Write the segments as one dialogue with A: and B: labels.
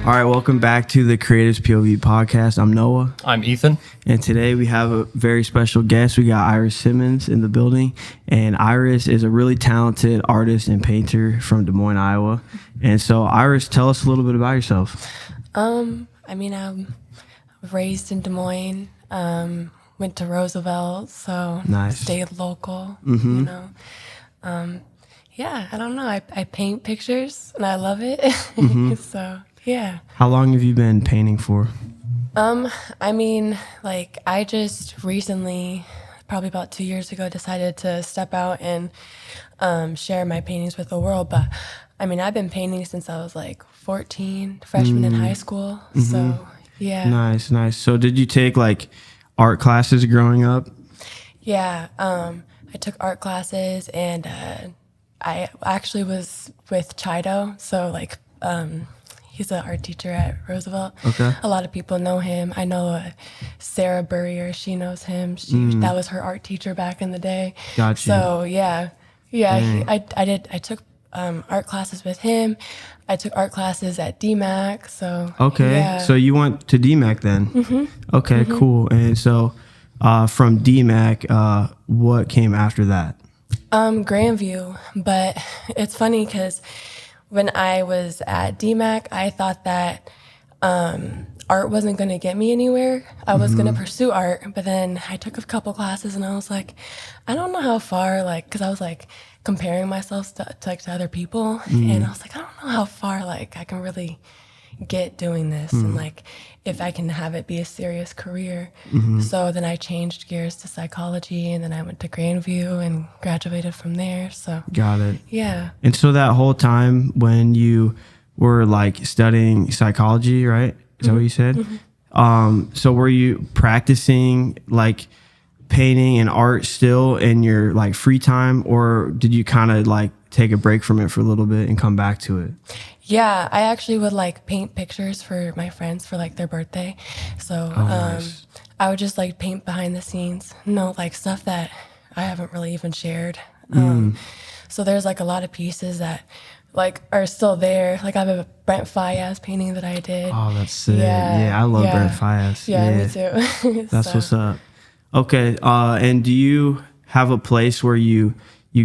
A: All right, welcome back to the Creatives POV podcast. I'm Noah.
B: I'm Ethan.
A: And today we have a very special guest. We got Iris Simmons in the building. And Iris is a really talented artist and painter from Des Moines, Iowa. And so, Iris, tell us a little bit about yourself.
C: I'm raised in Des Moines, went to Roosevelt, so
A: Nice.
C: stayed local,
A: Mm-hmm.
C: you know. I don't know. I paint pictures and I love it.
A: Mm-hmm.
C: So, yeah.
A: How long have you been painting for?
C: I just recently, probably about 2 years ago, decided to step out and share my paintings with the world. But I've been painting since I was like 14, freshman in high school.
A: Mm-hmm.
C: So, yeah.
A: Nice. So did you take like art classes growing up?
C: Yeah. I took art classes and I actually was with Chido. So he's an art teacher at Roosevelt.
A: Okay.
C: A lot of people know him. I know Sarah Burrier, she knows him. That was her art teacher back in the day.
A: Gotcha.
C: So I took art classes with him. I took art classes at DMAC. So
A: Okay.
C: yeah.
A: So you went to DMAC then? Mm-hmm. Okay,
C: Mm-hmm.
A: cool. And so from DMAC, what came after that?
C: Grandview. But it's funny because when I was at DMAC, I thought that art wasn't going to get me anywhere. I was going to pursue art, but then I took a couple classes and I was like, I don't know how far, because I was comparing myself to other people, and I was like, I don't know how far I can really get doing this, and if I can have it be a serious career. So then I changed gears to psychology, and then I went to Grandview and graduated from there. So
A: Got it.
C: yeah.
A: And so that whole time when you were studying psychology, right? Is that what you said? So were you practicing painting and art still in your free time, or did you kind of take a break from it for a little bit and come back to it?
C: Yeah, I actually would paint pictures for my friends for their birthday. So
A: Nice.
C: I would just paint behind the scenes, stuff that I haven't really even shared. So there's a lot of pieces that are still there. I have a Brent Fayez painting that I did.
A: Oh, that's sick.
C: Yeah,
A: Yeah, I love
C: yeah.
A: Brent Fayez.
C: Yeah, me too.
A: That's what's up. Okay, and do you have a place where you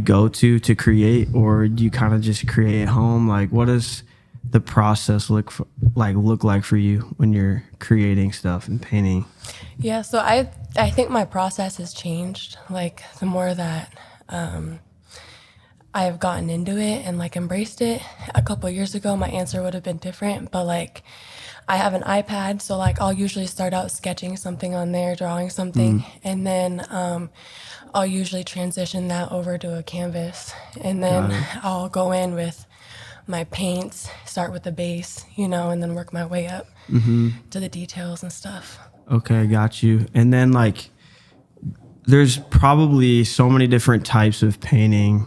A: go to create, or do you kind of just create at home? What does the process look like for you when you're creating stuff and painting?
C: Yeah, so I think my process has changed. The more that I've gotten into it and embraced it. A couple of years ago, my answer would have been different, but I have an iPad, so I'll usually start out sketching something on there, drawing something, and then I'll usually transition that over to a canvas, and then I'll go in with my paints, start with the base, and then work my way up to the details and stuff.
A: Okay, got you. And then there's probably so many different types of painting.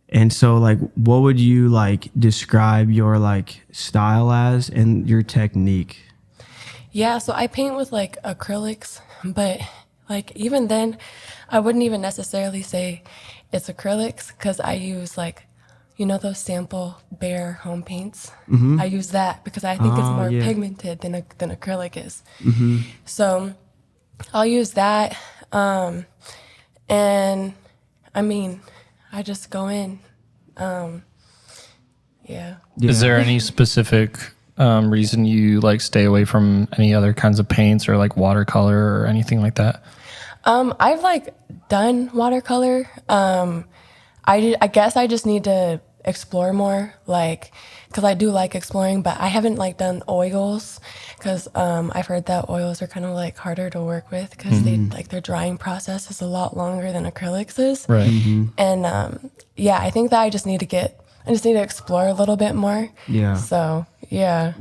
A: And so what would you describe your style as and your technique?
C: Yeah, so I paint with acrylics, but even then I wouldn't even necessarily say it's acrylics, because I use those sample bare home paints. I use that because I think it's more pigmented than acrylic is. So I'll use that, and I just go in. Yeah.
B: Is there any specific reason you stay away from any other kinds of paints or watercolor or anything like that?
C: I've done watercolor. I guess I just need to explore more, because I do like exploring, but I haven't done oils, because I've heard that oils are kind of harder to work with, because they their drying process is a lot longer than acrylics is.
B: Right.
C: And I think that I just need to explore a little bit more.
A: Yeah.
C: So yeah.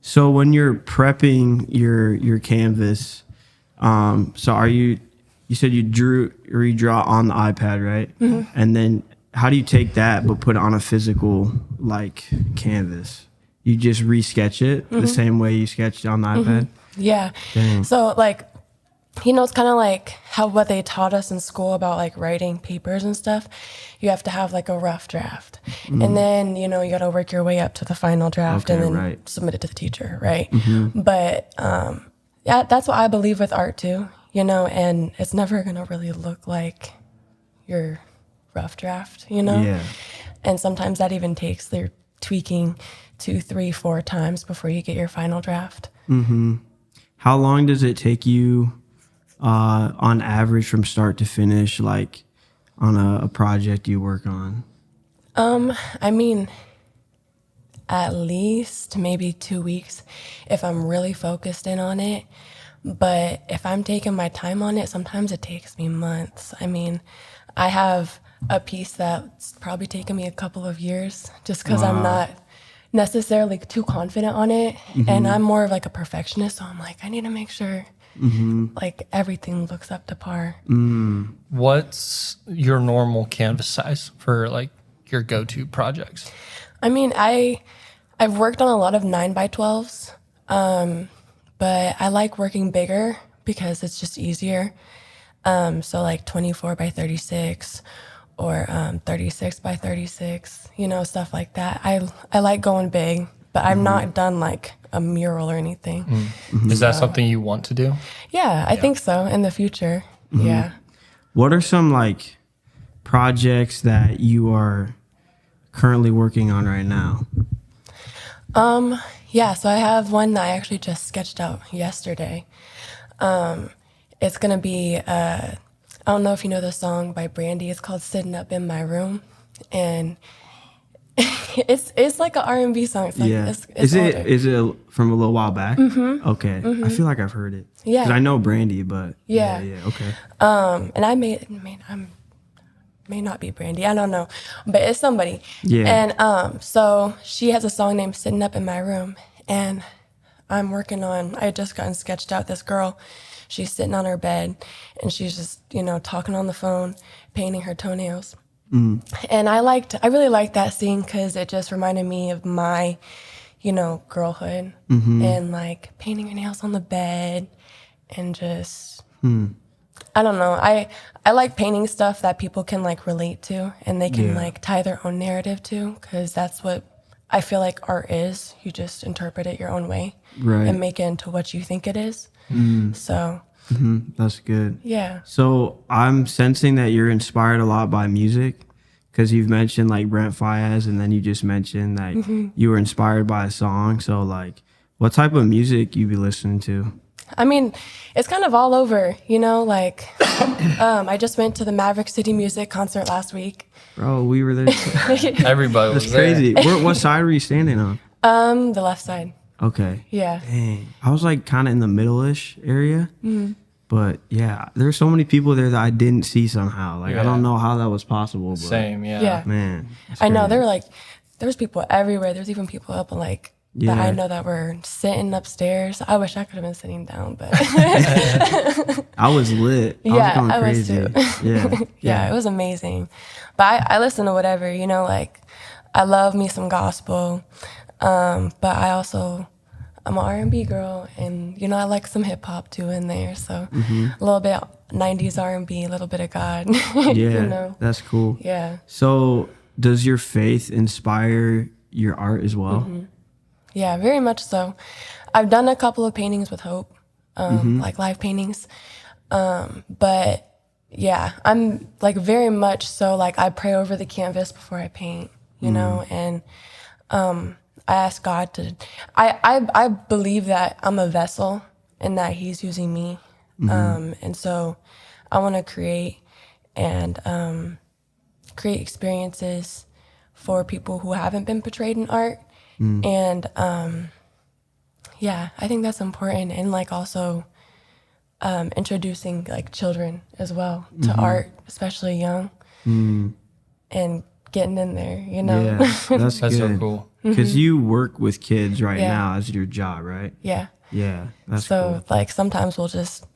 A: So when you're prepping your canvas, so you said you redraw on the iPad, right? And then how do you take that but put it on a physical canvas? You just resketch it the same way you sketched on the iPad?
C: Yeah.
A: Dang.
C: So it's kind of like what they taught us in school about like writing papers and stuff. You have to have like a rough draft, and then you got to work your way up to the final draft,
A: Okay,
C: and then
A: right.
C: submit it to the teacher, right? But yeah, that's what I believe with art too, and it's never gonna really look like your rough draft,
A: Yeah.
C: And sometimes that even takes their tweaking 2, 3, 4 times before you get your final draft.
A: How long does it take you on average from start to finish, like on a project you work on?
C: I mean, at least maybe 2 weeks if I'm really focused in on it. But if I'm taking my time on it, sometimes it takes me months. I mean, I have a piece that's probably taken me a couple of years just because I'm not necessarily too confident on it. And I'm more of like a perfectionist. So I'm like, I need to make sure like everything looks up to par.
B: What's your normal canvas size for like your go-to projects?
C: I mean, I've worked on a lot of 9x12s, but I like working bigger because it's just easier. So like 24x36 or 36x36, stuff like that. I like going big, but I've not done like a mural or anything.
B: Is that something you want to do?
C: Yeah, I think so in the future. Yeah.
A: What are some like projects that you are currently working on right now?
C: Yeah, so I have one that I actually just sketched out yesterday. It's gonna be I don't know if you know the song by Brandy. It's called "Sitting Up in My Room," and it's like an R&B song. It's like it's
A: is
C: older.
A: it from a little while back? Okay. I feel like I've heard it.
C: Yeah.
A: 'Cause I know Brandy, but
C: Yeah.
A: Okay.
C: And I may not be Brandy. I don't know, but it's somebody.
A: Yeah.
C: And so she has a song named "Sitting Up in My Room," and I'm working on. I had just gotten sketched out this girl. She's sitting on her bed, and she's just talking on the phone, painting her toenails. And I really liked that scene because it just reminded me of my, girlhood and like painting your nails on the bed and just. I don't know. I like painting stuff that people can like relate to and they can like tie their own narrative to, because that's what I feel like art is. You just interpret it your own way and make it into what you think it is. So
A: that's good.
C: yeah.
A: So I'm sensing that you're inspired a lot by music, because you've mentioned like Brent Faiyaz, and then you just mentioned that you were inspired by a song. So like, what type of music you be listening to?
C: I mean, it's kind of all over, like, I just went to the Maverick City Music concert last week.
A: Bro, we were there.
B: Everybody was
A: That's crazy.
B: there.
A: What side were you standing on?
C: The left side.
A: Okay.
C: Yeah.
A: Dang. I was like kind of in the middle-ish area. But yeah, there's so many people there that I didn't see somehow. Like, I don't know how that was possible. But
B: Same, yeah.
C: Yeah.
A: man,
C: I know.
A: crazy.
C: There's people everywhere. There's even people up like that I know that were sitting upstairs. I wish I could have been sitting down, but
A: I was lit.
C: yeah,
A: I
C: I
A: was
C: was
A: going
C: too.
A: crazy.
C: Yeah, it was amazing. But I listen to whatever, like I love me some gospel, but I'm an R&B girl, and I like some hip hop too in there. So a little bit 90s R&B, a little bit of God.
A: Yeah, that's cool.
C: Yeah.
A: So does your faith inspire your art as well?
C: Yeah, very much so. I've done a couple of paintings with Hope, like live paintings. But yeah, I'm like very much so like I pray over the canvas before I paint, and I ask God to, I believe that I'm a vessel and that He's using me. And so I want to create and create experiences for people who haven't been portrayed in art. And yeah, I think that's important. And like also introducing like children as well to art, especially young, and getting in there,
A: Yeah, that's
B: That's so
A: good.
B: cool.
A: Because you work with kids right
C: Yeah.
A: now as your job, right?
C: Yeah.
A: Yeah, that's
C: So
A: cool.
C: like sometimes we'll just,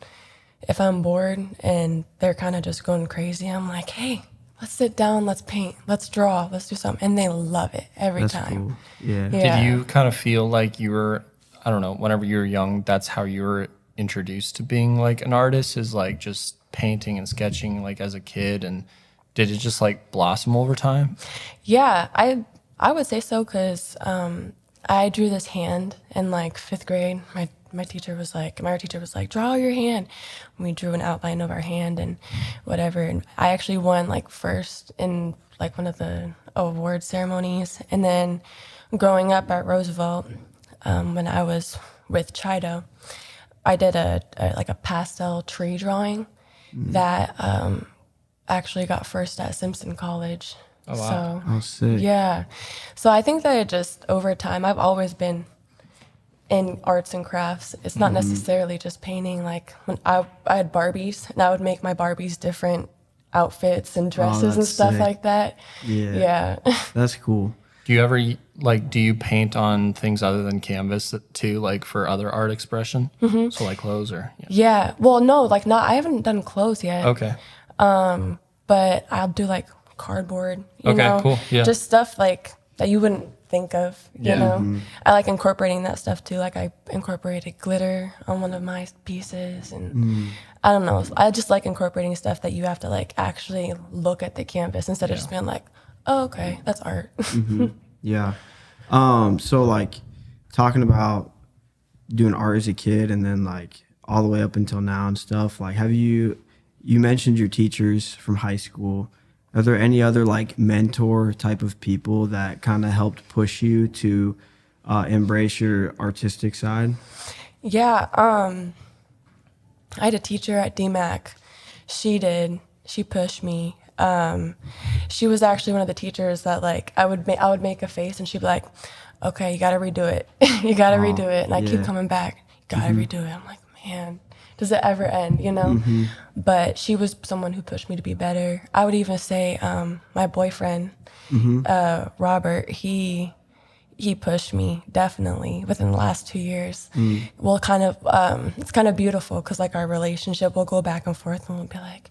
C: if I'm bored and they're kind of just going crazy, I'm like, hey, let's sit down, let's paint, let's draw, let's do something. And they love it every
A: That's
C: time.
A: cool. Yeah.
C: Yeah.
B: Did you kind of feel like you were, I don't know, whenever you were young, that's how you were introduced to being like an artist is like just painting and sketching like as a kid, and did it just like blossom over time?
C: Yeah, I would say so because I drew this hand in like 5th grade. My art teacher was like, draw your hand. And we drew an outline of our hand and whatever. And I actually won like first in like one of the award ceremonies. And then growing up at Roosevelt, when I was with Chido, I did a pastel tree drawing that actually got first at Simpson College.
B: Oh, wow.
C: So,
A: sick.
C: yeah. So I think that it just over time, I've always been in arts and crafts. It's not necessarily just painting. Like when I had Barbies, and I would make my Barbies different outfits and dresses and
A: that's
C: stuff
A: sick.
C: like that.
A: Yeah. That's cool.
B: Do you ever like, do you paint on things other than canvas too, like for other art expression? So like clothes or? Yeah.
C: Yeah. Well, no, like not, I haven't done clothes yet.
B: Okay.
C: But I'll do like cardboard, you know?
B: Cool. Yeah.
C: Just stuff like that you wouldn't think of, you
B: Yeah.
C: know? I like incorporating that stuff too. Like I incorporated glitter on one of my pieces and I don't know. I just like incorporating stuff that you have to like actually look at the canvas instead of just being like, oh, okay, that's art.
A: Yeah. So like talking about doing art as a kid and then like all the way up until now and stuff, like you mentioned your teachers from high school. Are there any other like mentor type of people that kind of helped push you to embrace your artistic side?
C: Yeah. I had a teacher at DMAC. She pushed me. She was actually one of the teachers that like I would make a face and she'd be like, okay, you gotta redo it. You gotta redo it. And I keep coming back, you gotta redo it. I'm like, man, does it ever end, you know? But she was someone who pushed me to be better. I would even say my boyfriend, Robert, he pushed me definitely within the last 2 years. Well, it's kind of beautiful because like our relationship will go back and forth and we'll be like,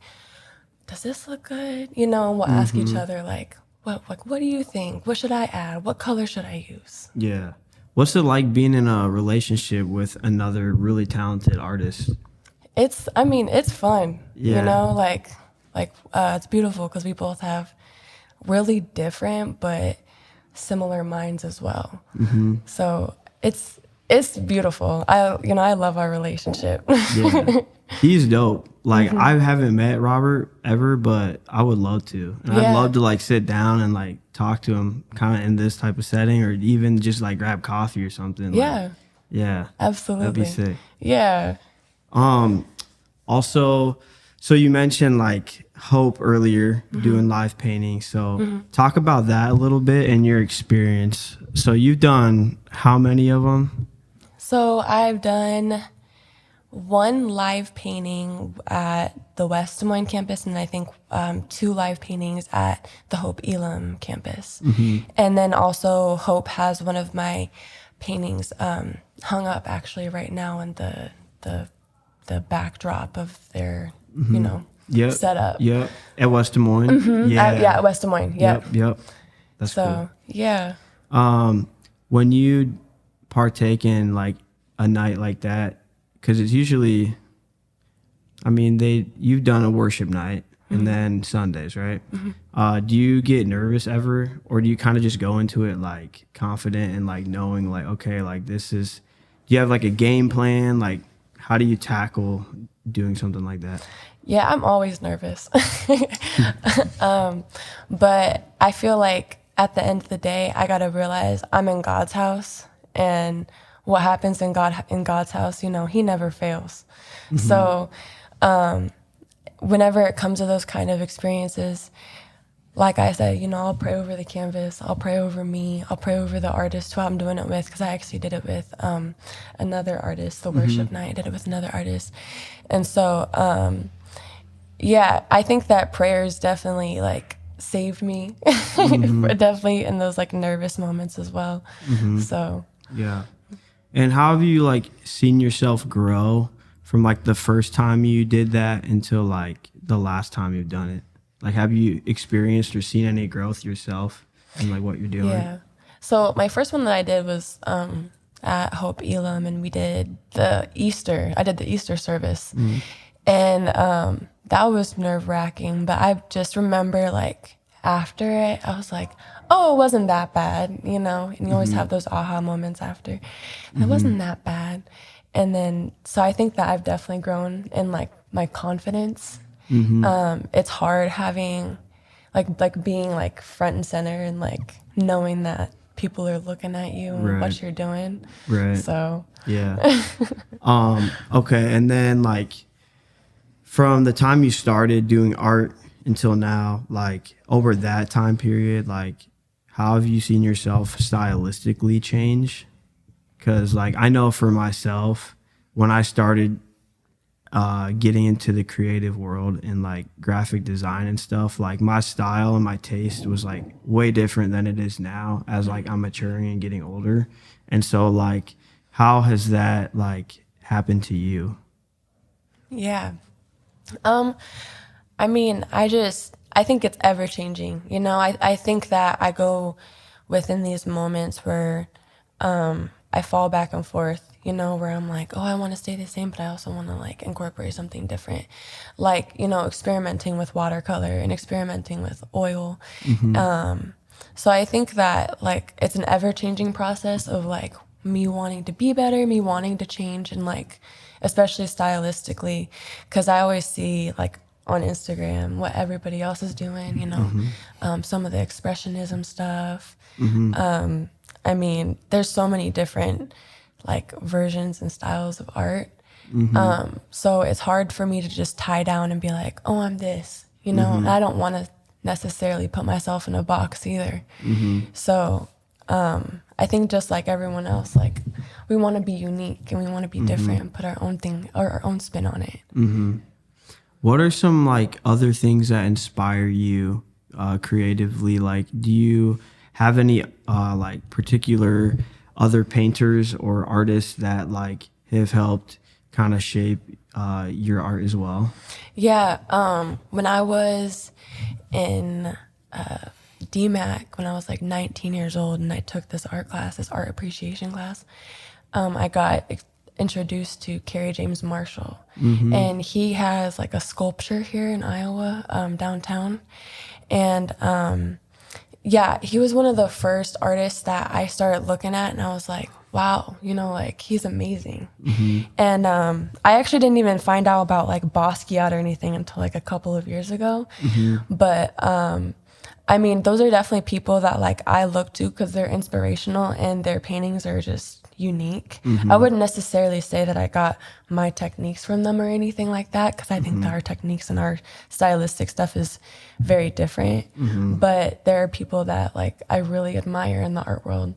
C: does this look good? You know, and we'll ask each other like, what do you think? What should I add? What color should I use?
A: Yeah. What's it like being in a relationship with another really talented artist?
C: It's fun.
A: Yeah.
C: You know, like it's beautiful because we both have really different but similar minds as well. So it's beautiful. I love our relationship.
A: Yeah. He's dope. Like I haven't met Robert ever, but I would love to. And I'd love to like sit down and like talk to him kind of in this type of setting or even just like grab coffee or something.
C: Yeah.
A: Like, yeah.
C: Absolutely.
A: That'd be sick.
C: Yeah.
A: Also, so you mentioned like Hope earlier doing live painting. So talk about that a little bit and your experience. So you've done how many of them?
C: So I've done one live painting at the West Des Moines campus, and I think 2 live paintings at the Hope Elam campus. And then also Hope has one of my paintings hung up actually right now in the backdrop of their, setup.
A: Yep. At West Des Moines. Yeah.
C: At West Des Moines.
A: Yep. That's
C: So,
A: cool.
C: yeah.
A: When you partake in like a night like that, because it's usually, you've done a worship night and then Sundays, right? Do you get nervous ever, or do you kind of just go into it like confident and like knowing like, okay, like do you have like a game plan? Like how do you tackle doing something like that?
C: Yeah, I'm always nervous. But I feel like at the end of the day, I got to realize I'm in God's house, and what happens in God's house, he never fails. So whenever it comes to those kind of experiences, like I said, I'll pray over the canvas, I'll pray over me, I'll pray over the artist who I'm doing it with, because I actually did it with another artist, the worship night, I did it with another artist. And so, I think that prayers definitely like saved me, definitely in those like nervous moments as well. So.
A: Yeah. And how have you like seen yourself grow from like the first time you did that until like the last time you've done it? Like, have you experienced or seen any growth yourself in like what you're doing?
C: Yeah. So my first one that I did was at Hope Elam, and we did the Easter. I did the Easter service, and that was nerve-wracking. But I just remember, like, after it, I was like, oh, it wasn't that bad, you know. And you always have those aha moments after. It wasn't that bad. And then, so I think that I've definitely grown in, like, my confidence. It's hard having, like being, like, front and center and, like, knowing that people are looking at you and what you're doing.
A: Right.
C: So.
A: Yeah. Okay. And then, like, from the time you started doing art until now, like, over that time period, like, how have you seen yourself stylistically change? Because, like, I know for myself, when I started getting into the creative world and, like, graphic design and stuff, like, my style and my taste was, like, way different than it is now as, like, I'm maturing and getting older. And so, like, how has that, like, happened to you?
C: Yeah. I mean, I think it's ever changing. You know, I think that I go within these moments where I fall back and forth, you know, where I'm like, oh, I want to stay the same, but I also want to, like, incorporate something different. Like, you know, experimenting with watercolor and experimenting with oil. So I think that, like, it's an ever changing process of, like, me wanting to be better, me wanting to change, and, like, especially stylistically, because I always see, like, on Instagram what everybody else is doing, you know, some of the expressionism stuff. I mean, there's so many different, like, versions and styles of art. So it's hard for me to just tie down and be like, oh, I'm this, you know, and I don't want to necessarily put myself in a box either. So I think just like everyone else, like, we want to be unique and we want to be different and put our own thing or our own spin on it.
A: What are some, like, other things that inspire you creatively? Like, do you have any like, particular other painters or artists that, like, have helped kind of shape your art as well?
C: Yeah. When I was in DMAC, when I was, like, 19 years old, and I took this art class, this art appreciation class, I got introduced to Kerry James Marshall. And he has, like, a sculpture here in Iowa, downtown. And yeah, he was one of the first artists that I started looking at, and I was like, wow, you know, like, he's amazing. And I actually didn't even find out about, like, Basquiat or anything until, like, a couple of years ago. But I mean, those are definitely people that, like, I look to because they're inspirational and their paintings are just unique. I wouldn't necessarily say that I got my techniques from them or anything like that, because I think that our techniques and our stylistic stuff is very different. But there are people that, like, I really admire in the art world.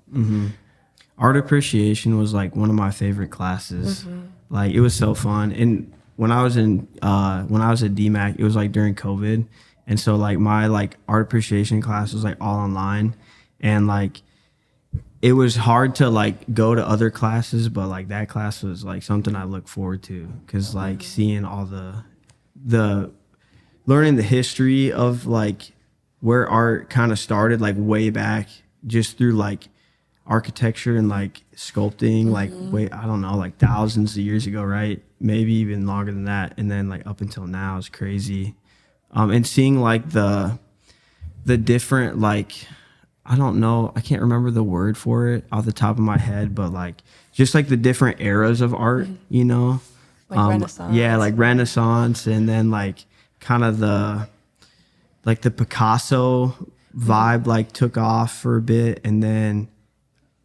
A: Art appreciation was, like, one of my favorite classes. Like, it was so fun. And when I was at DMAC, it was, like, during COVID. And so, like, my, like, art appreciation class was, like, all online. And, like, it was hard to, like, go to other classes, but, like, that class was, like, something I look forward to, because, like, seeing all the learning the history of, like, where art kind of started, like, way back, just through, like, architecture and, like, sculpting, like, I don't know, like, thousands of years ago, right? Maybe even longer than that. And then, like, up until now is crazy. And seeing, like, the different, like, I don't know, I can't remember the word for it off the top of my head, but, like, just, like, the different eras of art, you know?
C: Like Renaissance.
A: Yeah, like Renaissance, and then, like, kind of the Picasso vibe, like, took off for a bit, and then,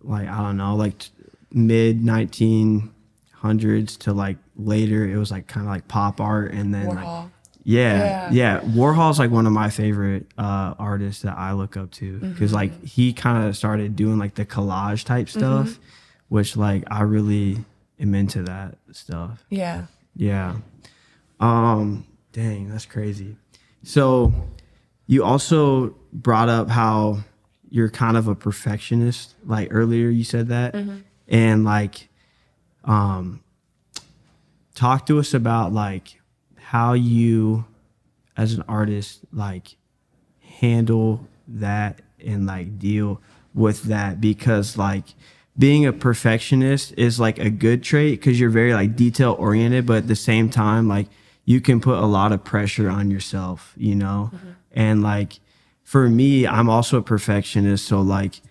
A: like, I don't know, like, mid 1900s to, like, later, it was, like, kind of like pop art, and then
C: Warhol.
A: like, yeah. Warhol's, like, one of my favorite artists that I look up to, because like, he kind of started doing, like, the collage type stuff, which, like, I really am into that stuff.
C: Yeah.
A: Dang, that's crazy. So you also brought up how you're kind of a perfectionist, like, earlier you said that. And, like, talk to us about, like, how you as an artist, like, handle that and, like, deal with that, because, like, being a perfectionist is like a good trait because you're very like detail oriented, but at the same time, like you can put a lot of pressure on yourself, you know? And like for me, I'm also a perfectionist. So like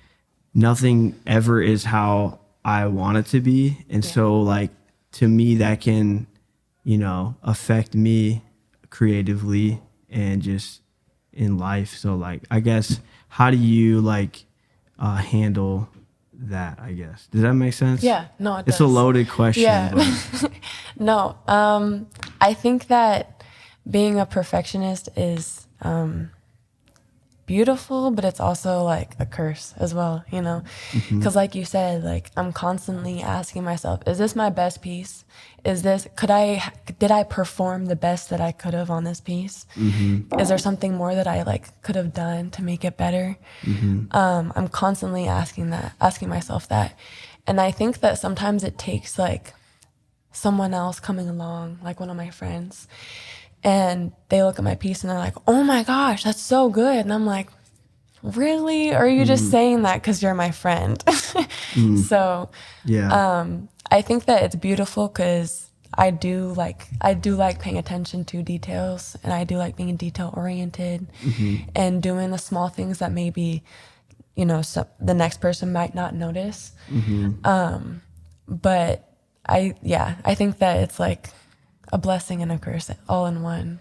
A: nothing ever is how I want it to be. And so like to me, that can, you know, affect me creatively and just in life. So like, I guess, how do you like handle that, I guess? Does that make sense?
C: Yeah, no, it
A: It's
C: does.
A: a loaded question.
C: Yeah.
A: But
C: No, I think that being a perfectionist is beautiful, but it's also like a curse as well, you know? Because like you said, like I'm constantly asking myself, is this my best piece? Did I perform the best that I could have on this piece? Is there something more that I like could have done to make it better? I'm constantly asking myself that. And I think that sometimes it takes like someone else coming along, like one of my friends, and they look at my piece and they're like, oh my gosh, that's so good. And I'm like, really? Or are you just saying that because you're my friend? So
A: yeah.
C: I think that it's beautiful because I do like paying attention to details, and I do like being detail oriented and doing the small things that maybe, you know, the next person might not notice. But I think that it's like a blessing and a curse all in one.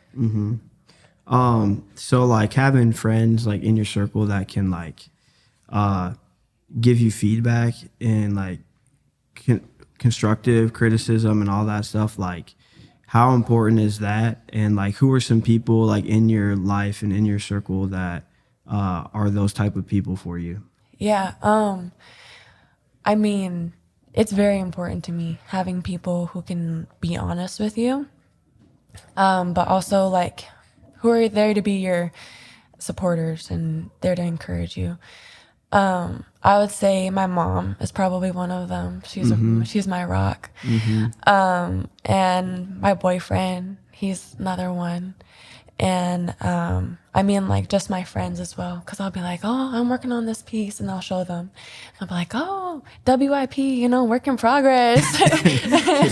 A: So like having friends like in your circle that can like give you feedback and like constructive criticism and all that stuff, like how important is that? And like who are some people like in your life and in your circle that are those type of people for you?
C: Yeah. I mean, it's very important to me having people who can be honest with you, but also like who are there to be your supporters and there to encourage you. I would say my mom is probably one of them. She's my rock. And my boyfriend, he's another one. And I mean, like just my friends as well, because I'll be like, oh, I'm working on this piece, and I'll show them. I'll be like, oh, WIP, you know, work in progress.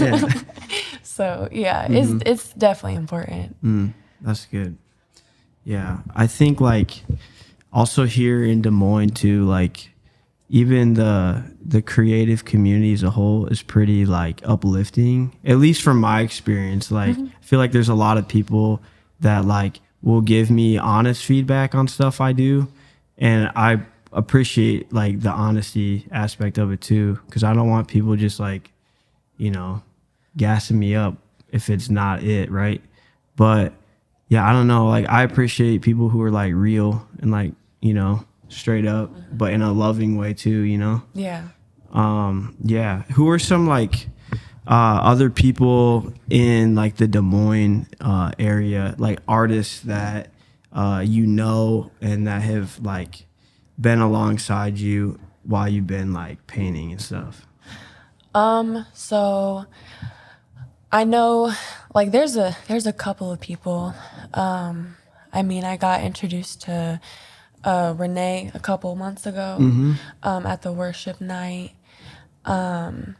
A: Yeah.
C: So yeah, it's definitely important.
A: That's good. Yeah. I think like also here in Des Moines too, like even the creative community as a whole is pretty like uplifting, at least from my experience. Like I feel like there's a lot of people that like will give me honest feedback on stuff I do, and I appreciate like the honesty aspect of it too, because I don't want people just like, you know, gassing me up if it's not it, right? But yeah, I don't know, like I appreciate people who are like real and like, you know, straight up, but in a loving way too, you know?
C: Yeah.
A: Yeah. Who are some like other people in like the Des Moines area, like artists that you know and that have like been alongside you while you've been like painting and stuff?
C: So I know like there's a couple of people. I mean, I got introduced to Renee a couple months ago at the worship night. And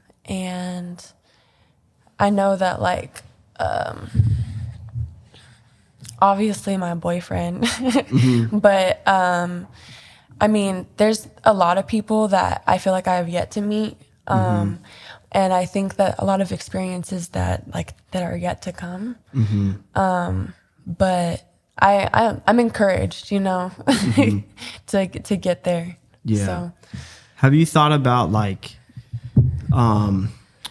C: I know that like obviously my boyfriend, but I mean, there's a lot of people that I feel like I have yet to meet. And I think that a lot of experiences that are yet to come. But I'm encouraged, you know, to get there.
A: Yeah.
C: So.
A: Have you thought about like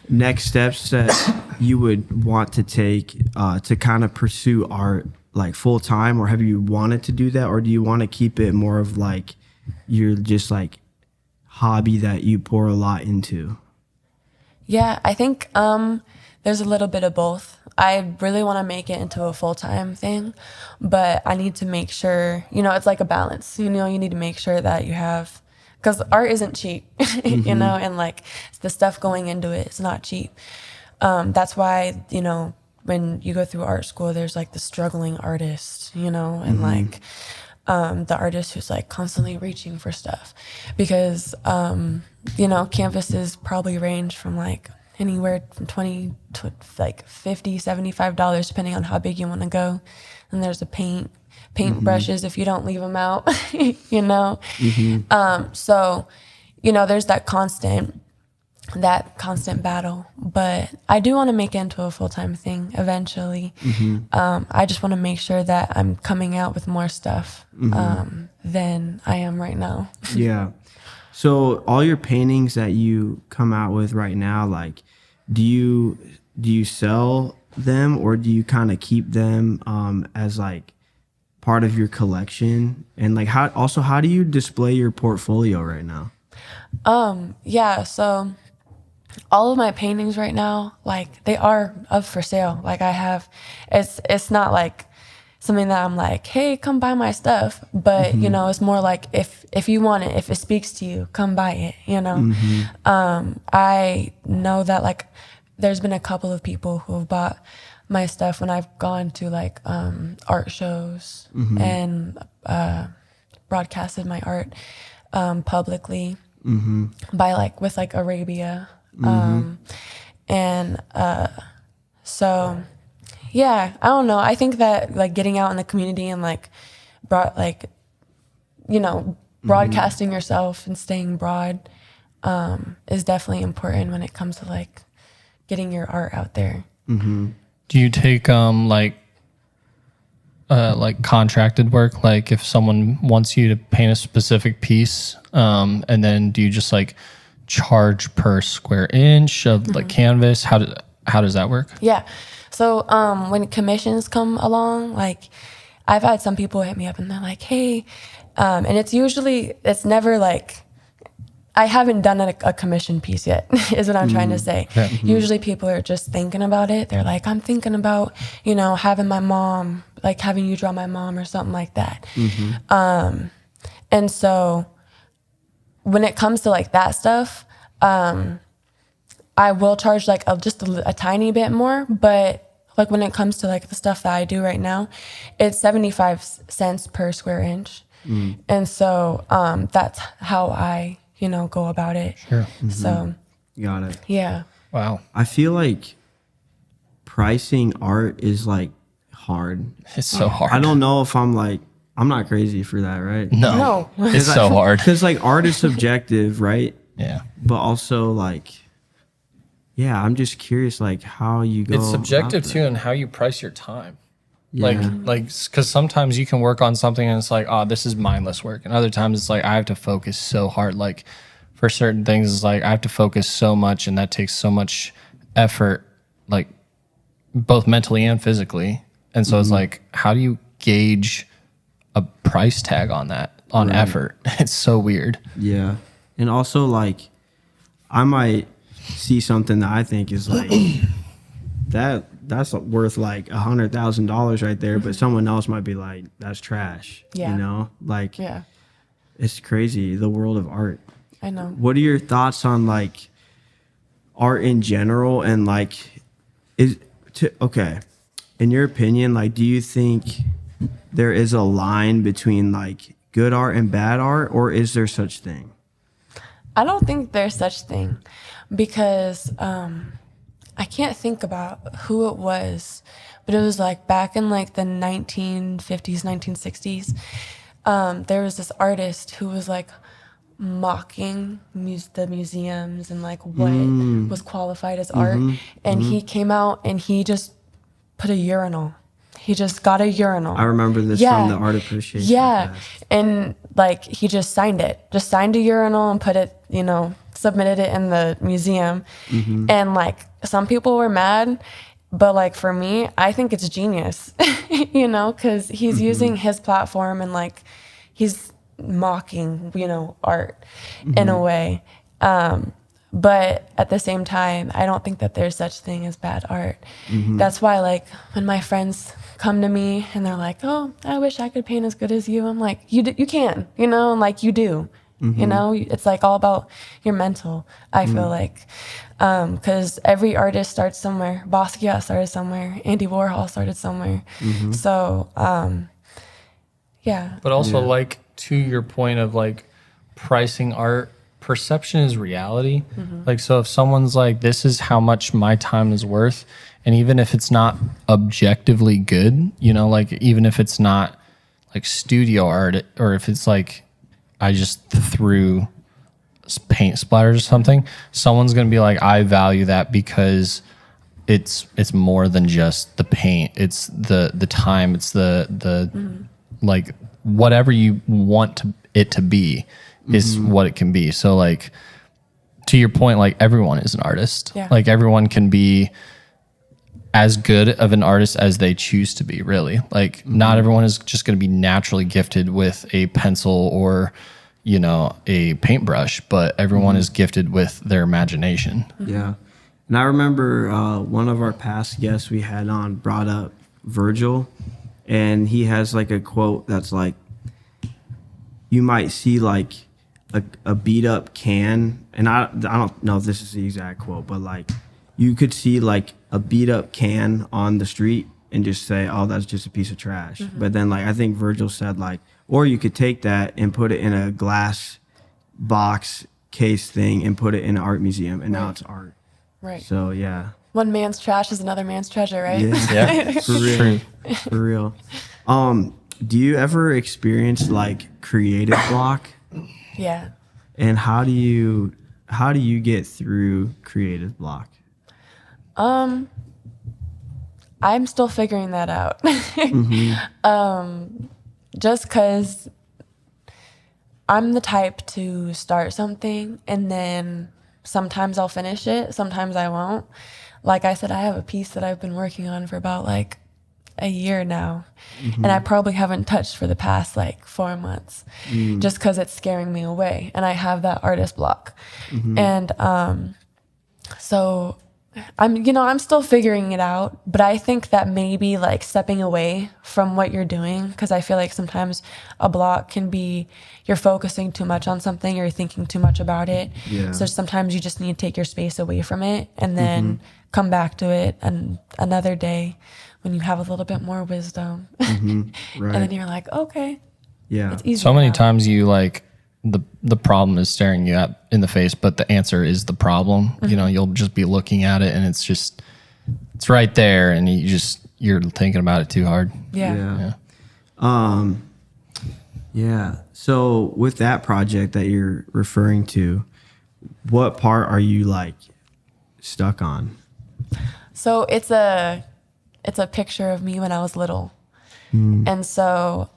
A: next steps that you would want to take to kind of pursue art like full time, or have you wanted to do that, or do you want to keep it more of like your just like hobby that you pour a lot into?
C: Yeah, I think there's a little bit of both. I really want to make it into a full-time thing, but I need to make sure, you know, it's like a balance. You know, you need to make sure that you have, because art isn't cheap, you know, and like the stuff going into it is not cheap. That's why, you know, when you go through art school, there's like the struggling artist, you know, and like the artist who's like constantly reaching for stuff, because canvases probably range from like anywhere from 20 to like $50, $75, depending on how big you want to go. And there's a paint brushes if you don't leave them out, So, there's that constant battle. But I do want to make it into a full-time thing eventually. I just want to make sure that I'm coming out with more stuff than I am right now.
A: Yeah. So all your paintings that you come out with right now, like, do you sell them, or do you kind of keep them as like part of your collection? And like, how do you display your portfolio right now?
C: Yeah, so all of my paintings right now, like, they are up for sale. Like, it's not like something that I'm like, hey, come buy my stuff. But, it's more like if you want it, if it speaks to you, come buy it, I know that, like, there's been a couple of people who have bought my stuff when I've gone to, like, art shows and broadcasted my art publicly by, like, with, like, Arabia. So, yeah, I don't know. I think that, like, getting out in the community and, like, broadcasting yourself and staying broad is definitely important when it comes to, like, getting your art out there.
B: Do you take like contracted work? Like if someone wants you to paint a specific piece, and then do you just like charge per square inch of like canvas? How does that work?
C: Yeah. So when commissions come along, like I've had some people hit me up and they're like, hey, and it's never like, I haven't done a commission piece yet, is what I'm trying to say. Yeah. Usually people are just thinking about it. They're like, I'm thinking about, having my mom, like having you draw my mom or something like that. And so when it comes to like that stuff, I will charge like just a tiny bit more, but like when it comes to like the stuff that I do right now, it's 75 cents per square inch. And so that's how I go about it.
B: Sure.
C: So.
A: Got it.
C: Yeah.
B: Wow.
A: I feel like pricing art is like hard.
B: It's so hard.
A: I don't know if I'm not crazy for that, right?
B: No. It's so hard.
A: Because like art is subjective, right?
B: Yeah.
A: But also like, yeah, I'm just curious like how you go.
B: It's subjective too, and how you price your time.
A: Yeah.
B: Like, because sometimes you can work on something and it's like, oh, this is mindless work. And other times it's like, I have to focus so hard. Like for certain things, it's like, I have to focus so much and that takes so much effort, like both mentally and physically. And so it's like, how do you gauge a price tag on that, on effort? It's so weird.
A: Yeah. And also like, I might see something that I think is like, that's worth like $100,000 right there, but someone else might be like, that's trash.
C: Yeah.
A: Like,
C: Yeah.
A: It's crazy, the world of art.
C: I know.
A: What are your thoughts on like art in general, and like okay, in your opinion, like, do you think there is a line between like good art and bad art, or is there such thing?
C: I don't think there's such thing, because I can't think about who it was, but it was like back in like the 1950s, 1960s. There was this artist who was like mocking the museums and like what was qualified as art. And he came out and he just put a urinal. He just got a urinal.
A: I remember this from the Art Appreciation class. And
C: like he just signed a urinal and put it, submitted it in the museum. And like some people were mad, but like for me, I think it's genius, because he's using his platform and like he's mocking, art in a way. But at the same time, I don't think that there's such thing as bad art. That's why like when my friends come to me and they're like, oh, I wish I could paint as good as you. I'm like, you can, and like you do. It's like all about your mental, I feel like, because every artist starts somewhere. Basquiat started somewhere. Andy Warhol started somewhere. So yeah.
B: But also like to your point of like pricing art perception is reality. Like, so if someone's like, this is how much my time is worth, and even if it's not objectively good, you know, like even if it's not like studio art, or if it's like I just threw paint splatters or something, someone's gonna be like, I value that because it's more than just the paint. It's the time. It's the like whatever you want it to be is what it can be. So like to your point, like everyone is an artist.
C: Yeah.
B: Like everyone can be as good of an artist as they choose to be, really. Like not everyone is just going to be naturally gifted with a pencil or, you know, a paintbrush, but everyone is gifted with their imagination.
A: Yeah. And I remember one of our past guests we had on brought up Virgil, and he has like a quote that's like, you might see like a beat up can, and I don't know if this is the exact quote, but like you could see like a beat up can on the street and just say, oh, that's just a piece of trash. But then like I think Virgil said like, or you could take that and put it in a glass box case thing and put it in an art museum, and now it's art.
C: Right.
A: So yeah.
C: One man's trash is another man's treasure, right?
B: Yeah.
A: For real. For real. Do you ever experience like creative block?
C: Yeah.
A: And how do you get through creative block?
C: I'm still figuring that out. Just because I'm the type to start something and then sometimes I'll finish it, sometimes I won't. Like I said, I have a piece that I've been working on for about like a year now, and I probably haven't touched for the past like 4 months, just because it's scaring me away, and I have that artist block. And so I'm still figuring it out, but I think that maybe like stepping away from what you're doing, because I feel like sometimes a block can be you're focusing too much on something, or you're thinking too much about it.
A: Yeah.
C: So sometimes you just need to take your space away from it and then come back to it and another day when you have a little bit more wisdom.
A: Right.
C: And then you're like, okay,
A: Yeah.
C: it's easy.
B: So many
C: now.
B: times you like the problem is staring you in the face, but the answer is the problem. You know, you'll just be looking at it and it's right there, and you're thinking about it too hard.
C: Yeah.
A: Yeah. So with that project that you're referring to, what part are you like stuck on?
C: So it's a picture of me when I was little. And so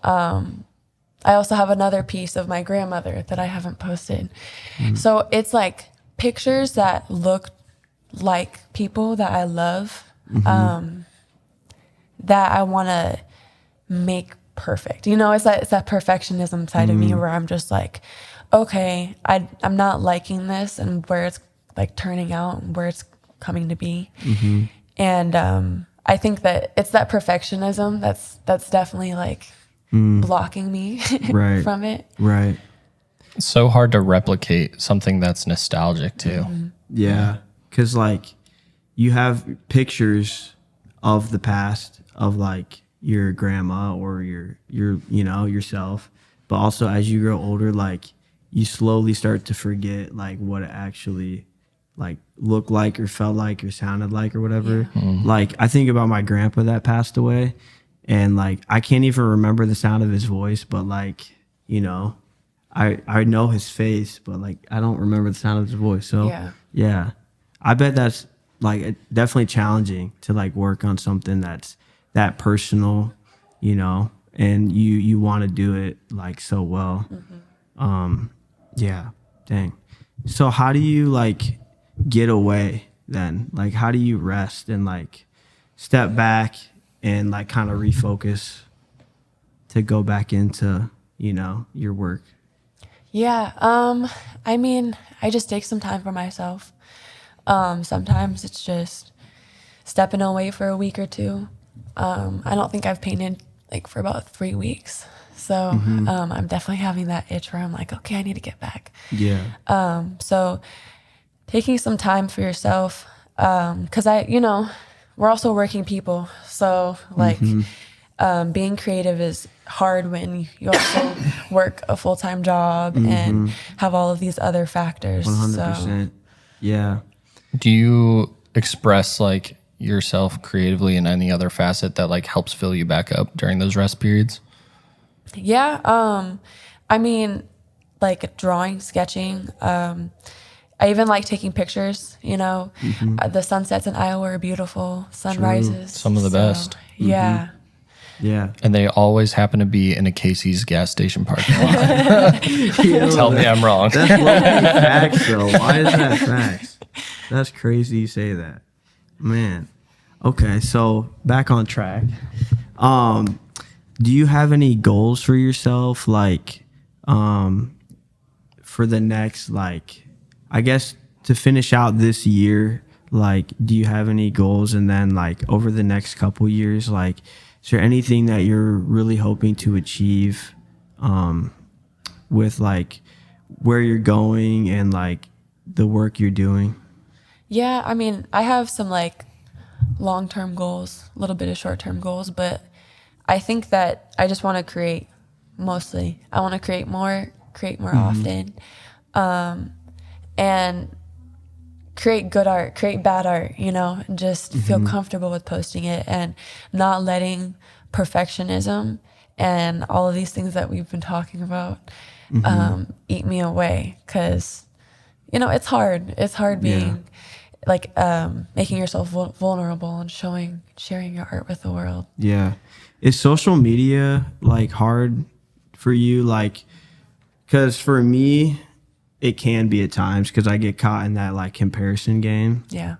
C: I also have another piece of my grandmother that I haven't posted. So it's like pictures that look like people that I love, that I want to make perfect. You know, it's that perfectionism side of me where I'm just like, okay, I'm not liking this and where it's like turning out and where it's coming to be. And I think that it's that perfectionism that's definitely like blocking me
A: Right.
C: from it.
A: Right.
B: It's so hard to replicate something that's nostalgic too.
A: Yeah. Because like you have pictures of the past of like your grandma or your yourself, but also as you grow older, like you slowly start to forget like what it actually like looked like or felt like or sounded like or whatever. Like I think about my grandpa that passed away, and like I can't even remember the sound of his voice, but like, you know, I know his face, but like I don't remember the sound of his voice. So yeah, I bet that's like definitely challenging to like work on something that's that personal, you know, and you want to do it like so well. Yeah, dang. So how do you like get away then? Like how do you rest and like step back and like kind of refocus to go back into, you know, your work?
C: Yeah. I mean, I just take some time for myself. Sometimes it's just stepping away for a week or two. I don't think I've painted like for about 3 weeks. So I'm definitely having that itch where I'm like, okay, I need to get back.
A: Yeah.
C: So taking some time for yourself, because we're also working people. So like being creative is hard when you also work a full-time job and have all of these other factors.
A: 100%.
C: So.
A: Yeah.
B: Do you express like yourself creatively in any other facet that like helps fill you back up during those rest periods?
C: Yeah. I mean, like drawing, sketching. I even like taking pictures, you know. The sunsets in Iowa are beautiful, sunrises.
B: Some of the best.
C: Yeah.
A: Yeah.
B: And they always happen to be in a Casey's gas station parking lot. Tell me I'm wrong.
A: That's low-key facts, though. Why is that facts? That's crazy you say that. Man. Okay, so back on track. Do you have any goals for yourself, like, for the next, like, I guess to finish out this year? Like, do you have any goals? And then, like, over the next couple years, like, is there anything that you're really hoping to achieve with, like, where you're going and, like, the work you're doing?
C: Yeah, I mean, I have some like long-term goals, a little bit of short-term goals, but I think that I just want to create mostly. I want to create more often, and create good art, create bad art, you know, and just feel comfortable with posting it and not letting perfectionism and all of these things that we've been talking about eat me away. Because, you know, it's hard. It's hard being like making yourself vulnerable and sharing your art with the world.
A: Yeah. Is social media like hard for you? Like, because for me, it can be at times because I get caught in that like comparison game.
C: Yeah.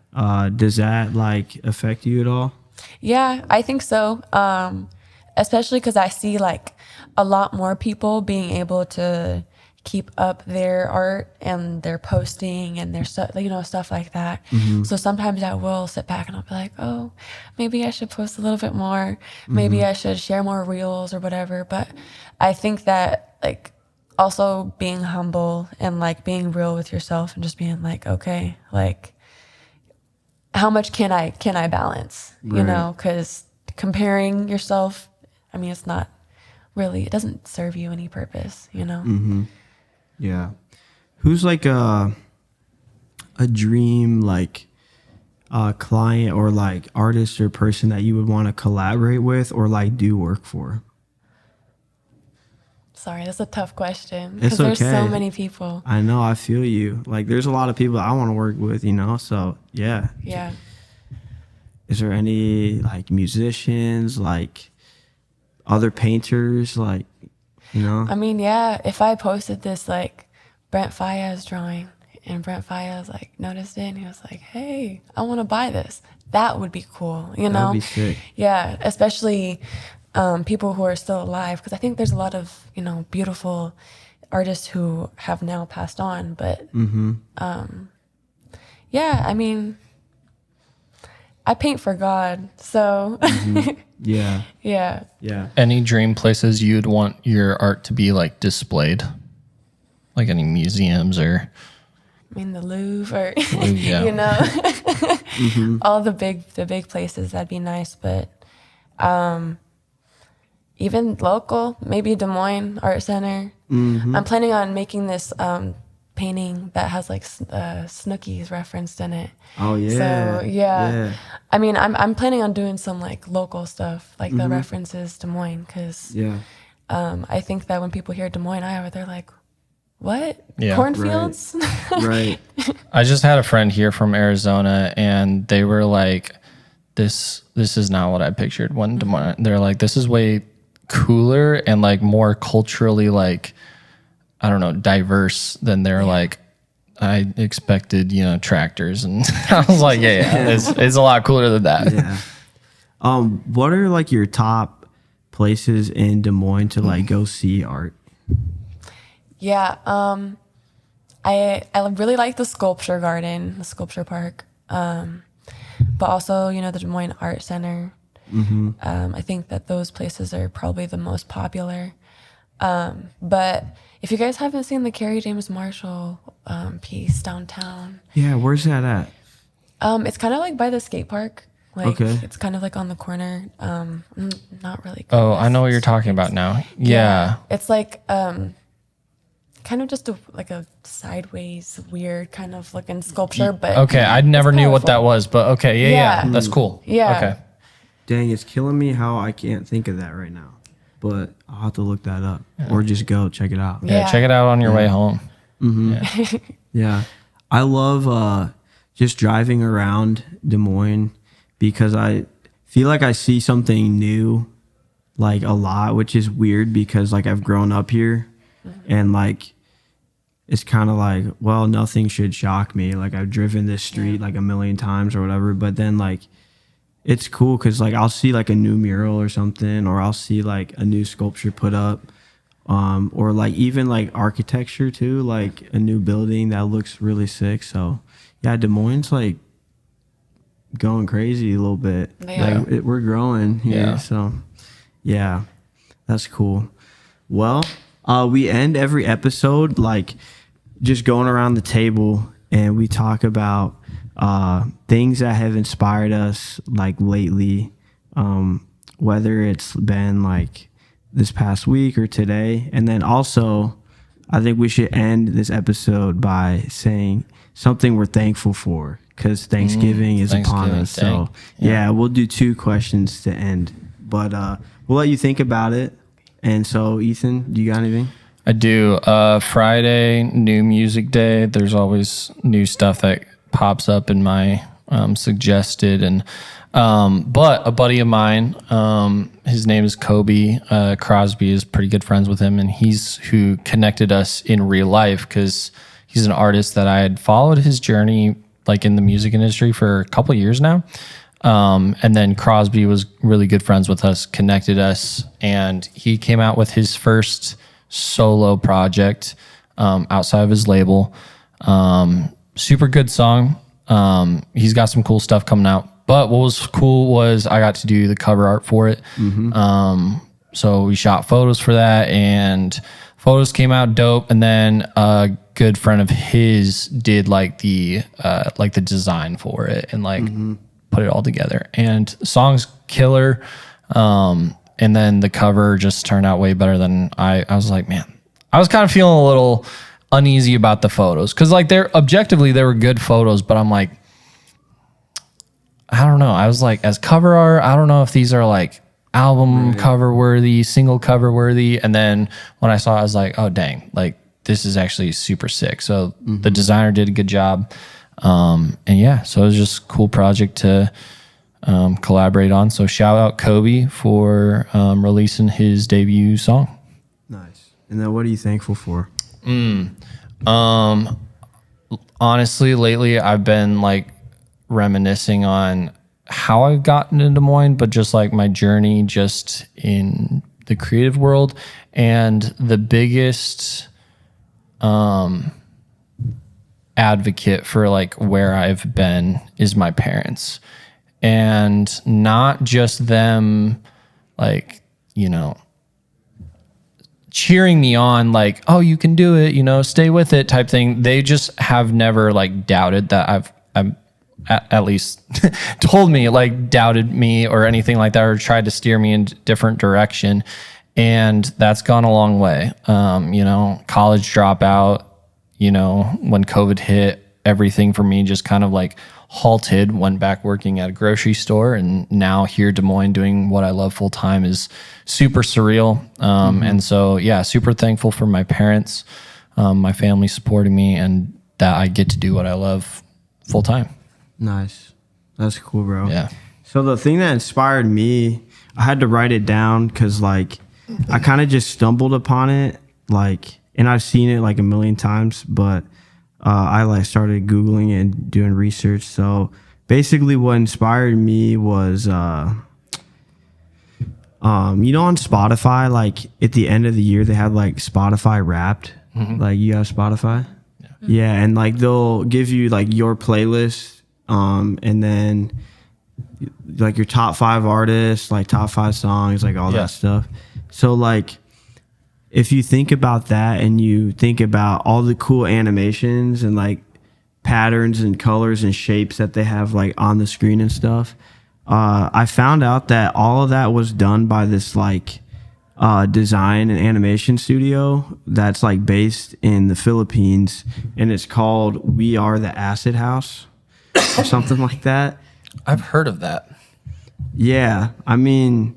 A: Does that like affect you at all?
C: Yeah, I think so. Especially because I see like a lot more people being able to keep up their art and their posting and their stuff, you know, stuff like that. So sometimes I will sit back and I'll be like, oh, maybe I should post a little bit more. Maybe I should share more reels or whatever. But I think that like also being humble and like being real with yourself and just being like, okay, like how much can I balance, you know, because comparing yourself, I mean, it's not really, it doesn't serve you any purpose, you know?
A: Yeah. Who's like a dream like client or like artist or person that you would want to collaborate with or like do work for?
C: Sorry, that's a tough question
A: It's
C: because there's so
A: okay.
C: many people.
A: I know, I feel you. Like there's a lot of people I want to work with, you know? So yeah.
C: Yeah.
A: Is there any like musicians, like other painters, like, you know?
C: I mean, yeah, if I posted this like Brent Fayez drawing and Brent Fayez like noticed it and he was like, hey, I want to buy this. That would be cool, you know?
A: That would be sick.
C: Yeah, especially people who are still alive, because I think there's a lot of, you know, beautiful artists who have now passed on. But yeah, I mean, I paint for God, so
A: Yeah.
C: yeah.
A: Yeah.
B: Any dream places you'd want your art to be like displayed? Like any museums or
C: I mean, the Louvre, or
B: yeah.
C: you know, all the big places, that'd be nice. But even local, maybe Des Moines Art Center. I'm planning on making this painting that has like Snooki's referenced in it.
A: Oh yeah.
C: So yeah. I mean, I'm planning on doing some like local stuff, like the references Des Moines, because I think that when people hear Des Moines, Iowa, they're like, what?
B: Yeah.
C: Cornfields?
A: Right.
B: I just had a friend here from Arizona and they were like, this is not what I pictured when Des Moines. They're like, this is way cooler and like more culturally like, I don't know, diverse than they're like, I expected, you know, tractors. And I was like, it's a lot cooler than that.
A: Yeah. What are like your top places in Des Moines to like go see art?
C: Yeah, I really like the sculpture garden, the sculpture park, but also, you know, the Des Moines Art Center. I think that those places are probably the most popular. But if you guys haven't seen the Carrie James Marshall piece downtown,
A: Yeah, where's that at?
C: it's kind of like by the skate park. Like,
A: Okay.
C: it's kind of like on the corner. Not really. Good
B: Oh,
C: with
B: I know what you're talking about now. Yeah.
C: It's like kind of just like a sideways, weird kind of looking sculpture. But
B: Okay, I never
C: it's
B: knew what that
C: powerful.
B: was, but okay, yeah,
C: Yeah.
B: that's cool.
C: Yeah.
B: Okay.
A: Dang, it's killing me how I can't think of that right now. But I'll have to look that up or just go check it out.
B: Yeah,
C: Yeah.
B: check it out on your way home.
A: Yeah. I love just driving around Des Moines because I feel like I see something new like a lot, which is weird because like I've grown up here and like it's kind of like, well, nothing should shock me. Like I've driven this street like a million times or whatever, but then like it's cool because like I'll see like a new mural or something, or I'll see like a new sculpture put up, or like even like architecture too, like a new building that looks really sick. So yeah, Des Moines like going crazy a little bit.
C: Yeah.
A: Like we're growing here.
B: Yeah.
A: So yeah, that's cool. Well, we end every episode like just going around the table and we talk about things that have inspired us like lately, whether it's been like this past week or today. And then also I think we should end this episode by saying something we're thankful for because Thanksgiving is upon
B: Thanksgiving,
A: us.
B: dang.
A: So yeah, we'll do 2 questions to end, but we'll let you think about it. And so Ethan, do you got anything?
B: I do. Friday, new music day. There's always new stuff that pops up in my suggested, and but a buddy of mine, his name is Kobe Crosby, is pretty good friends with him, and he's who connected us in real life because he's an artist that I had followed his journey like in the music industry for a couple of years now. And then Crosby was really good friends with us, connected us, and he came out with his first solo project outside of his label. Super good song. He's got some cool stuff coming out. But what was cool was I got to do the cover art for it. So we shot photos for that, and photos came out dope. And then a good friend of his did like the design for it and like put it all together. And the song's killer. And then the cover just turned out way better than I was like, man, I was kind of feeling a little uneasy about the photos. Cause like they were good photos, but I'm like, I don't know. I was like, as cover art, I don't know if these are like album cover worthy, single cover worthy. And then when I saw it, I was like, oh dang, like this is actually super sick. So the designer did a good job. And yeah, so it was just a cool project to collaborate on. So shout out Kobe for releasing his debut song.
A: Nice. And then what are you thankful for?
B: Honestly, lately I've been like reminiscing on how I've gotten into Des Moines, but just like my journey just in the creative world. And the biggest advocate for like where I've been is my parents. And not just them, like, you know, cheering me on, like, oh, you can do it, you know, stay with it type thing. They just have never like doubted that I'm at least told me like doubted me or anything like that, or tried to steer me in a different direction. And that's gone a long way. You know, college dropout, you know, when COVID hit, everything for me just kind of like halted, went back working at a grocery store, and now here Des Moines doing what I love full time is super surreal. And so, yeah, super thankful for my parents, my family supporting me, and that I get to do what I love full time.
A: Nice. That's cool, bro.
B: Yeah.
A: So the thing that inspired me, I had to write it down because like I kind of just stumbled upon it, like, and I've seen it like a million times, but I like started Googling it and doing research. So basically what inspired me was, you know, on Spotify, like at the end of the year, they have like Spotify Wrapped. Like you have Spotify? Yeah. And like they'll give you like your playlist, and then like your top 5 artists, like top 5 songs, like all that stuff. So like, if you think about that and you think about all the cool animations and like patterns and colors and shapes that they have like on the screen and stuff, I found out that all of that was done by this like design and animation studio that's like based in the Philippines, and it's called We Are the Acid House or something like that.
B: I've heard of that.
A: Yeah, I mean,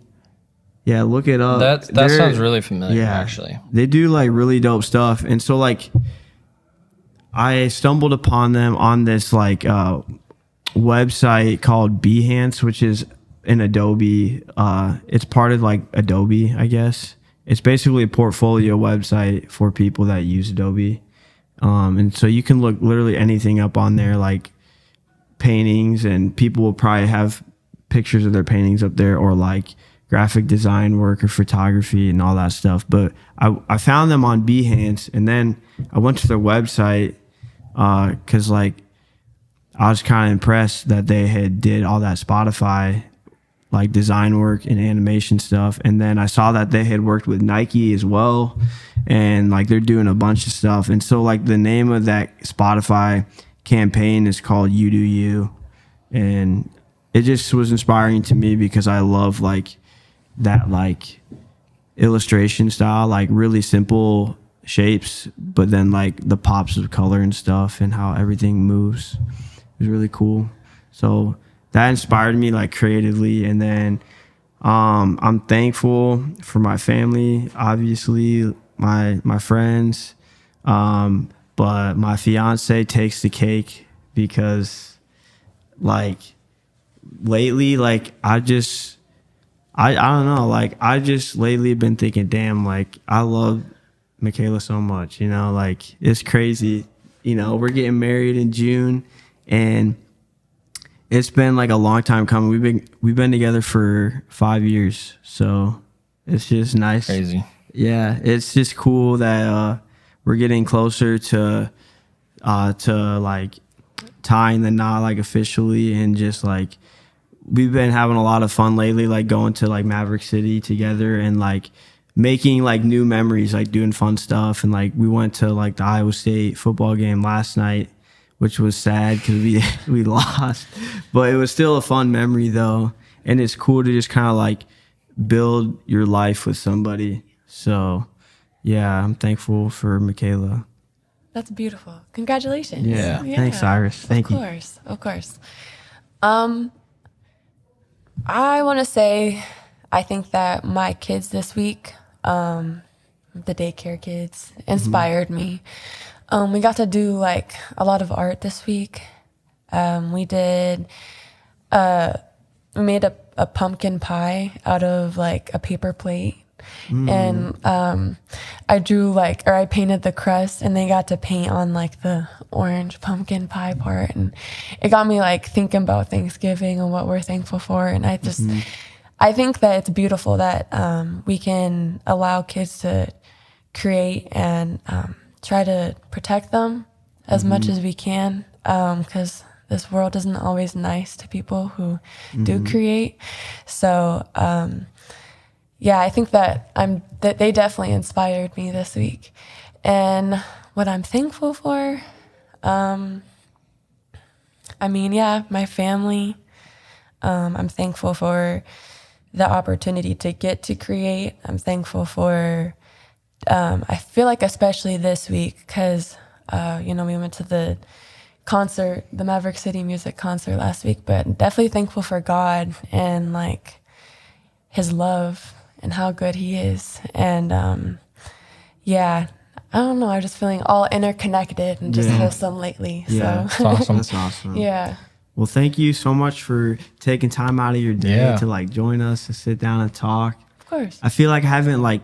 A: yeah, look it up.
B: That sounds really familiar, actually.
A: They do like really dope stuff. And so like I stumbled upon them on this like website called Behance, which is an Adobe. It's part of like Adobe, I guess. It's basically a portfolio website for people that use Adobe. And so you can look literally anything up on there, like paintings, and people will probably have pictures of their paintings up there, or like graphic design work or photography and all that stuff. But I found them on Behance, and then I went to their website because like I was kind of impressed that they had did all that Spotify like design work and animation stuff. And then I saw that they had worked with Nike as well, and like they're doing a bunch of stuff. And so like the name of that Spotify campaign is called You Do You, and it just was inspiring to me because I love like that like illustration style, like really simple shapes, but then like the pops of color and stuff and how everything moves. It was really cool. So that inspired me like creatively. And then I'm thankful for my family, obviously my friends, but my fiance takes the cake because like lately, like I don't know, like I just lately been thinking, damn, like I love Michaela so much, you know, like it's crazy. You know, we're getting married in June, and it's been like a long time coming. We've been together for 5 years, so it's just nice.
B: Crazy.
A: Yeah, it's just cool that we're getting closer to like tying the knot like officially, and just like we've been having a lot of fun lately, like going to like Maverick City together and like making like new memories, like doing fun stuff. And like we went to like the Iowa State football game last night, which was sad because we lost, but it was still a fun memory though. And it's cool to just kind of like build your life with somebody. So yeah, I'm thankful for Michaela.
C: That's beautiful. Congratulations.
A: Yeah. Thanks, Iris. Thank you.
C: Of course. I want to say, I think that my kids this week, the daycare kids, inspired me. We got to do like a lot of art this week. We did, we made a pumpkin pie out of like a paper plate. And I drew like, or I painted the crust, and they got to paint on like the orange pumpkin pie part. And it got me like thinking about Thanksgiving and what we're thankful for. And I just, I think that it's beautiful that we can allow kids to create and try to protect them as much as we can, because this world isn't always nice to people who do create. So, yeah, I think that they definitely inspired me this week. And what I'm thankful for, I mean, yeah, my family. I'm thankful for the opportunity to get to create. I'm thankful for, I feel like especially this week, because, we went to the concert, the Maverick City music concert last week, but definitely thankful for God and like his love and how good he is. And yeah, I don't know, I'm just feeling all interconnected and just wholesome lately.
A: Yeah,
C: so
B: That's awesome.
A: That's awesome.
C: yeah.
A: Well, thank you so much for taking time out of your day to like join us and sit down and talk.
C: Of course.
A: I feel like I haven't like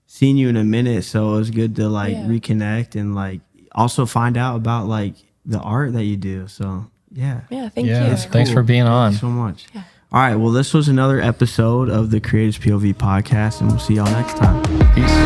A: seen you in a minute, so it was good to like reconnect and like also find out about like the art that you do. So yeah.
C: Yeah, thank you.
B: Thanks for being on.
A: Thank you so much.
C: Yeah.
A: All right. Well, this was another episode of the Creatives POV podcast, and we'll see y'all next time.
B: Peace.